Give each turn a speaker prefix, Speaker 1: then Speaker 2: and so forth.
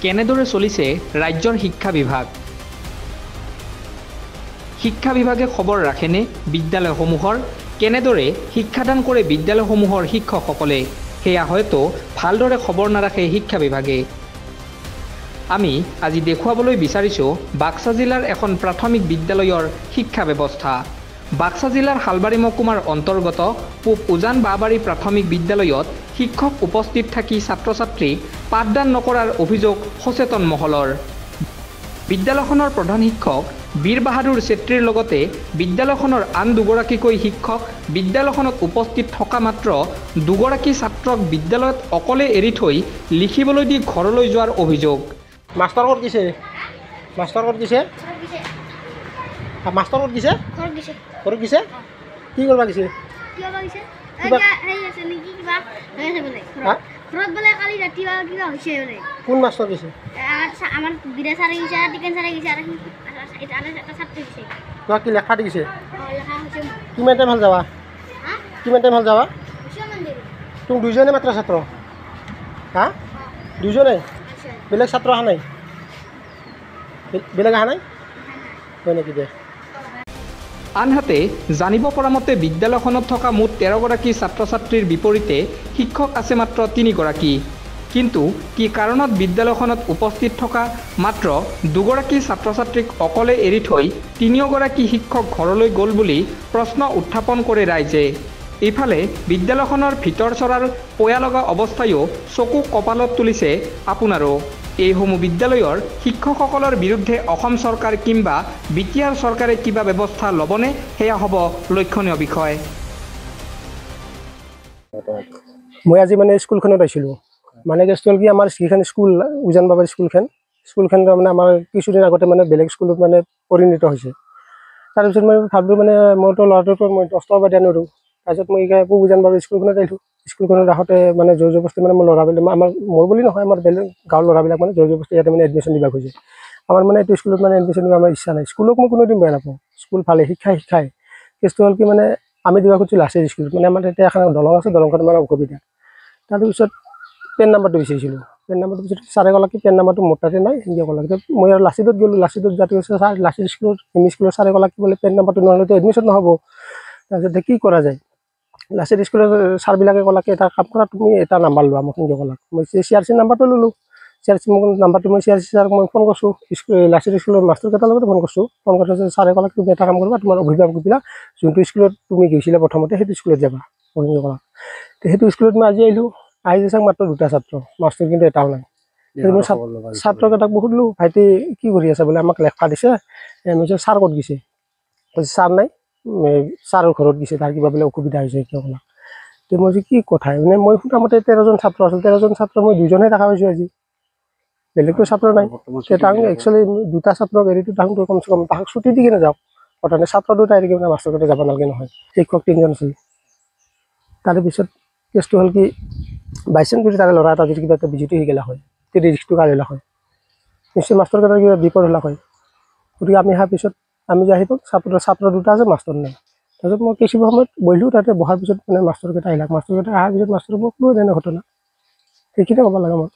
Speaker 1: কেনেদৰে চলিছে ৰাজ্যৰ শিক্ষা বিভাগ। শিক্ষা বিভাগে খবৰ ৰাখেনে বিদ্যালয়সমূহৰ? কেনেদৰে শিক্ষাদান কৰে বিদ্যালয়সমূহৰ শিক্ষকসকলে? সেয়া হয়তো ভালদৰে খবৰ নাৰাখে শিক্ষা বিভাগে। আমি আজি দেখুৱাবলৈ বিচাৰিছোঁ বাক্সা জিলাৰ এখন প্ৰাথমিক বিদ্যালয়ৰ শিক্ষা ব্যৱস্থা। বাক্সা জিলাৰ হালবাৰী মহকুমাৰ অন্তৰ্গত পূব উজান বাহবাৰী প্ৰাথমিক বিদ্যালয়ত শিক্ষক উপস্থিত থাকি ছাত্ৰ ছাত্ৰীক পাঠদান নকৰাৰ অভিযোগ সচেতন মহলৰ। বিদ্যালয়খনৰ প্ৰধান শিক্ষক বীৰ বাহাদুৰ চেত্ৰীৰ লগতে বিদ্যালয়খনৰ আন দুগৰাকীকৈ শিক্ষক বিদ্যালয়খনত উপস্থিত থকা মাত্ৰ দুগৰাকী ছাত্ৰক বিদ্যালয়ত অকলে এৰি থৈ লিখিবলৈ দি ঘৰলৈ যোৱাৰ অভিযোগ।
Speaker 2: মাষ্টৰ ক'ত গৈছে? মাষ্টৰ ক'ত গৈছে? মাষ্টৰ ক'ত গৈছে? ঘৰত গৈছে? কি কৰিব গৈছে? কোন মাষ্টৰ গৈছে? তোমাক কি লেখা দিছে? কিমান টাইম হ'ল যাবা? কিমান টাইম হ'ল যাবা? তুমি দুইজনে মাত্ৰ ছাত্ৰ? হা দুইজনে? বেলেগ ছাত্ৰ অহা নাই? বেলেগ অহা নাই হয় নেকি? দে
Speaker 1: আনহাতে জানিব পৰা মতে বিদ্যালয়খনত থকা মুঠ 13 গৰাকী ছাত্ৰ ছাত্ৰীৰ বিপৰীতে শিক্ষক আছে মাত্ৰ 3 গৰাকী। কিন্তু কি কাৰণত বিদ্যালয়খনত উপস্থিত থকা মাত্ৰ দুগৰাকী ছাত্ৰ ছাত্ৰীক অকলে এৰি থৈ 3 গৰাকী শিক্ষক ঘৰলৈ গ'ল বুলি প্ৰশ্ন উত্থাপন কৰে ৰাইজে। ইফালে বিদ্যালয়খনৰ ভিতৰ চৰাৰ পয়া লগা অৱস্থায়ো চকু কপালত তুলিছে আপোনাৰো। এইসমূহ বিদ্যালয়ৰ শিক্ষকসকলৰ বিৰুদ্ধে অসম চৰকাৰ কিংবা বিটিআৰ চৰকাৰে কিবা ব্যৱস্থা ল'বনে, সেয়া হ'ব লক্ষণীয় বিষয়।
Speaker 2: মই আজি স্কুলখনত আহিছিলোঁ। কেছটো হ'ল কি, আমাৰ যিখন স্কুল উজান বাবাৰী স্কুলখন তাৰমানে আমাৰ কিছুদিন আগতে বেলেগ স্কুলত পৰিণত হৈছে। তাৰপিছত মই ভাবিলোঁ মোৰতো ল'ৰাটোক মই 10 টকা দিয়া নোৱাৰোঁ। তাৰপিছত মই পূব উজান বাবাৰী স্কুলখনত আহিলোঁ। স্কুলখনত আহোঁতে জোৰ জবৰদস্তি মোৰ ল'ৰাবিলাক মোৰ বুলি নহয়, আমাৰ বেলেগ গাঁৱৰ ল'ৰাবিলাক জোৰ জবৰদস্তি ইয়াতে এডমিশ্যন দিব খুজিছে। আমাৰ এইটো স্কুলত এডমিশ্যন দিব আমাৰ ইচ্ছা নাই। স্কুলক মই কোনোদিন বেয়া নাপাওঁ, স্কুল ভালে শিক্ষাই। কেছটো হ'ল কি আমি দিব খুজিছোঁ লাষ্টৰ স্কুলত আমাৰ এতিয়া এখন দলং আছে, দলংখন অসুবিধা। তাৰপিছত পেন নাম্বাৰটো বিচাৰিছিলোঁ। পেন নাম্বাৰটো বিচাৰি ছাৰে ক'লে কি পেন নাম্বাৰটো মোৰ তাতে নাই, সেনেকৈ ক'লে। মই আৰু লাচিতত গ'লোঁ। লাচিতত যাতে ছাৰ লাচিত স্কুলত স্কুলৰ ছাৰে ক'লে কি বোলে পেন নাম্বাৰটো নহ'লেতো এডমিশ্যন নহ'ব। তাৰপিছত কি কৰা যায়? লাচিত স্কুলৰ ছাৰবিলাকে ক'লে কি এটা কাম কৰা, তুমি এটা নাম্বাৰ লোৱা, মোক সেনেকৈ ক'লে। মই CRC নাম্বাৰটো ল'লোঁ। CRC নাম্বাৰটো মই CRC ছাৰক মই ফোন কৰিছোঁ। লাচিত স্কুলৰ মাষ্টৰকেইটাৰ লগতে ফোন কৰিছোঁ। ফোন কৰোঁতে ছাৰে ক'লে তুমি এটা কাম কৰিবা, তোমাৰ অভিভাৱকবিলাক যোনটো স্কুলত তুমি গৈছিলা প্ৰথমতে সেইটো স্কুলত যাবা, সেনেকৈ ক'লা। সেইটো স্কুলত মই আজি আহিলোঁ। আহি চাওক মাত্ৰ 2টা ছাত্ৰ, মাষ্টৰ কিন্তু এটাও নাই। মই ছাত্ৰকেইটাক সুধিলোঁ, ভাইটি কি কৰি আছে বোলে? আমাক লেখা দিছে। মই ছাৰ ক'ত গৈছে? ছাৰ নাই, ছাৰৰ ঘৰত গৈছে, তাৰ কিবা বোলে অসুবিধা হৈছে কিয় ক'লা। তো মই কি কথা মই শুনামতে 13জন ছাত্ৰ আছিল, 13জন ছাত্ৰ মই 2জনহে দেখা পাইছোঁ আজি, বেলেগতো ছাত্ৰ নাই। তাক একচুৱেলি 2টা ছাত্ৰক এৰিটো তাহোঁতো কমচে কম তাহাক ছুটি দি কিনে যাওক। প্ৰথমে ছাত্ৰ 2টা এৰি কিনে মাষ্টৰকেইটা যাব নালাগে নহয়। শিক্ষক 3জন আছিল। তাৰপিছত কেছটো হ'ল কি, বাইচাঞ্চ যদি তাৰে ল'ৰা এটা যদি কিবা এটা বিজুতি হৈ গ'লা হয়, তেতিয়া ৰিস্কটো কাৰ হ'লা হয়? নিশ্চয় মাষ্টৰকেইটাৰ কিবা বিপদ হ'লা হয়। গতিকে আমি অহাৰ পিছত আমি যে আহিব ছাত্ৰ 2টা আছে, মাষ্টৰ নাই। তাৰপিছত মই কিছু সময়ত বহিলোঁ। তাতে বহাৰ পিছত মাষ্টৰকেইটা আহিলাক। মাষ্টৰকেইটা অহাৰ পিছত মাষ্টৰ মোক ক'লো এনে ঘটনা, সেইখিনিয়ে ক'ব লাগে মোৰ।